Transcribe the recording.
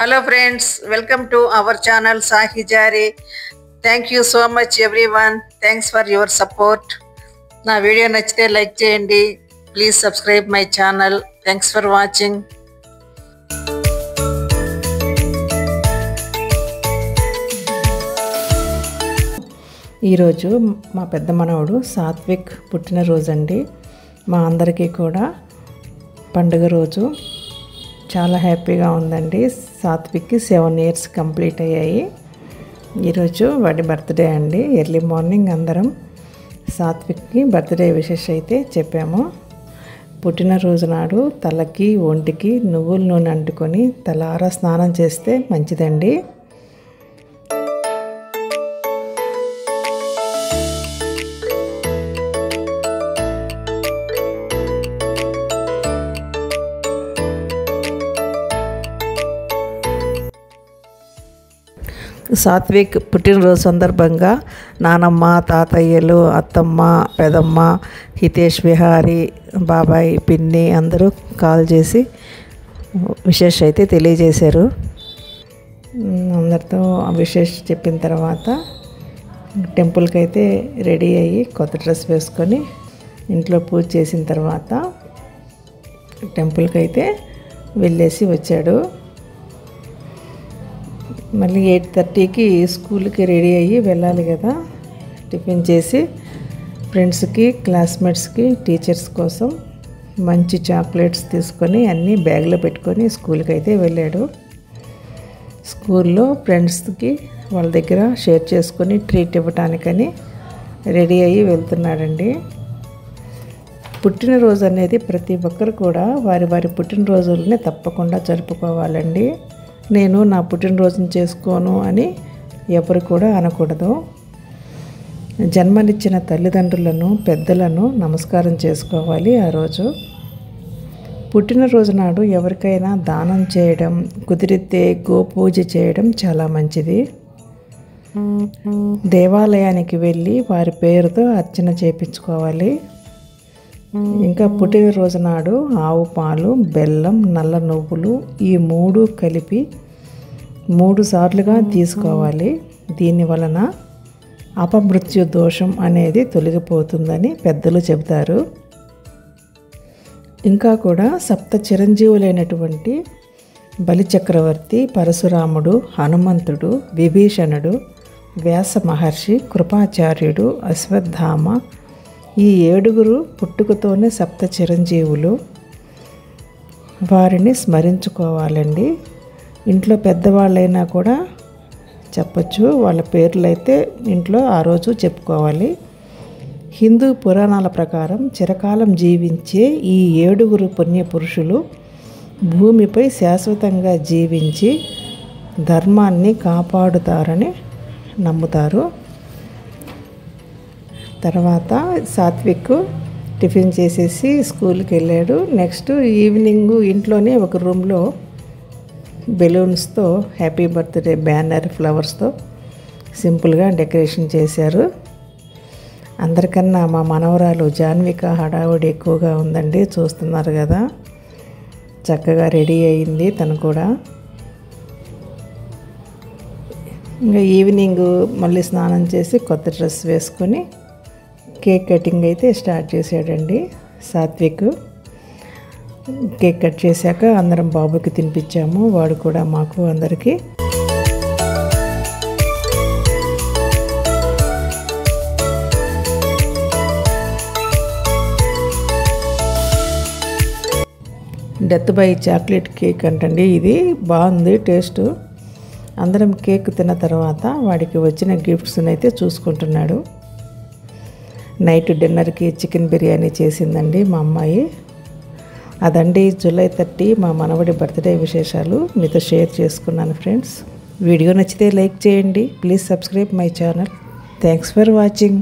Hello friends, welcome to our channel Sahijari. Thank you so much everyone. Thanks for your support. నా video నచ్చితే like చేయండి. Please subscribe my channel. Thanks for watching. ఈరోజు మా పెద్ద మనవడు సాత్విక్ పుట్టినరోజు అండి. మా అందరికీ కూడా పండుగ రోజు. చాలా హ్యాపీగా ఉందండి. సాత్విక్కి 7 years కంప్లీట్ అయ్యాయి. ఈరోజు వాడి బర్త్డే అండి. ఎర్లీ మార్నింగ్ అందరం సాత్విక్కి బర్త్డే విషెస్ అయితే చెప్పాము. పుట్టినరోజు నాడు తలకి ఒంటికి నువ్వుల నూనె అంటుకొని తలారా స్నానం చేస్తే మంచిదండి. సాత్విక్ పుట్టినరోజు సందర్భంగా నానమ్మ, తాతయ్యలు, అత్తమ్మ, పెదమ్మ, హితేష్, విహారీ, బాబాయ్, పిన్ని అందరూ కాల్ చేసి విశేష అయితే తెలియజేశారు. అందరితో విశేష చెప్పిన తర్వాత టెంపుల్కి అయితే రెడీ అయ్యి కొత్త డ్రెస్ వేసుకొని ఇంట్లో పూజ చేసిన తర్వాత టెంపుల్కి అయితే వెళ్ళేసి వచ్చాడు. మళ్ళీ 8:30కి స్కూల్కి రెడీ అయ్యి వెళ్ళాలి కదా. టిఫిన్ చేసి ఫ్రెండ్స్కి, క్లాస్మేట్స్కి, టీచర్స్ కోసం మంచి చాక్లెట్స్ తీసుకొని అన్నీ బ్యాగ్లో పెట్టుకొని స్కూల్కి అయితే వెళ్ళాడు. స్కూల్లో ఫ్రెండ్స్కి వాళ్ళ దగ్గర షేర్ చేసుకొని ట్రీట్ ఇవ్వటానికని రెడీ అయ్యి వెళ్తున్నాడండి. పుట్టినరోజు అనేది ప్రతి ఒక్కరు కూడా వారి వారి పుట్టినరోజులనే తప్పకుండా జరుపుకోవాలండి. నేను నా పుట్టినరోజును చేసుకోను అని ఎవరు కూడా అనకూడదు. జన్మనిచ్చిన తల్లిదండ్రులను, పెద్దలను నమస్కారం చేసుకోవాలి ఆ రోజు. పుట్టినరోజు నాడు ఎవరికైనా దానం చేయడం, కుదిరితే గోపూజ చేయడం చాలా మంచిది. దేవాలయానికి వెళ్ళి వారి పేరుతో అర్చన చేయించుకోవాలి. ఇంకా పుట్టినరోజు నాడు ఆవు పాలు, బెల్లం, నల్ల నువ్వులు ఈ 3 కలిపి 3 సార్లుగా తీసుకోవాలి. దీని వలన అపమృత్యు దోషం అనేది తొలగిపోతుందని పెద్దలు చెబుతారు. ఇంకా కూడా సప్త చిరంజీవులైనటువంటి బలిచక్రవర్తి, పరశురాముడు, హనుమంతుడు, విభీషణుడు, వ్యాస మహర్షి, కృపాచార్యుడు, అశ్వత్థామ ఈ 7 పుట్టుకతోనే సప్త చిరంజీవులు. వారిని స్మరించుకోవాలండి. ఇంట్లో పెద్దవాళ్ళైనా కూడా చెప్పచ్చు. వాళ్ళ పేర్లు అయితే ఇంట్లో ఆ రోజు చెప్పుకోవాలి. హిందూ పురాణాల ప్రకారం చిరకాలం జీవించే ఈ 7 పుణ్యపురుషులు భూమిపై శాశ్వతంగా జీవించి ధర్మాన్ని కాపాడుతారని నమ్ముతారు. తర్వాత సాత్విక్ టిఫిన్ చేసేసి స్కూల్కి వెళ్ళాడు. నెక్స్ట్ ఈవినింగ్ ఇంట్లోనే ఒక రూమ్లో బెలూన్స్తో హ్యాపీ బర్త్డే బ్యానర్, ఫ్లవర్స్తో సింపుల్గా డెకరేషన్ చేశారు. అందరికన్నా మా మనవరాలు జాన్విక హడావుడి ఎక్కువగా ఉందండి. చూస్తున్నారు కదా, చక్కగా రెడీ అయింది తను కూడా. ఇంకా ఈవినింగ్ మళ్ళీ స్నానం చేసి కొత్త డ్రెస్ వేసుకొని కేక్ కటింగ్ అయితే స్టార్ట్ చేశాడండి సాత్విక్. కేక్ కట్ చేశాక అందరం బాబుకి తినిపించాము. వాడు కూడా మాకు అందరికీ. డెత్ బై చాక్లెట్ కేక్ అంటండి. ఇది బాగుంది టేస్ట్. అందరం కేక్ తిన్న తర్వాత వాడికి వచ్చిన గిఫ్ట్స్ని అయితే చూసుకుంటున్నాడు. నైట్ డిన్నర్కి చికెన్ బిర్యానీ చేసిందండి మా అమ్మాయి. అదండి జూలై 30 మా మనవడి బర్త్డే విశేషాలు మీతో షేర్ చేసుకున్నాను ఫ్రెండ్స్. వీడియో నచ్చితే లైక్ చేయండి. Please subscribe my channel. Thanks for watching.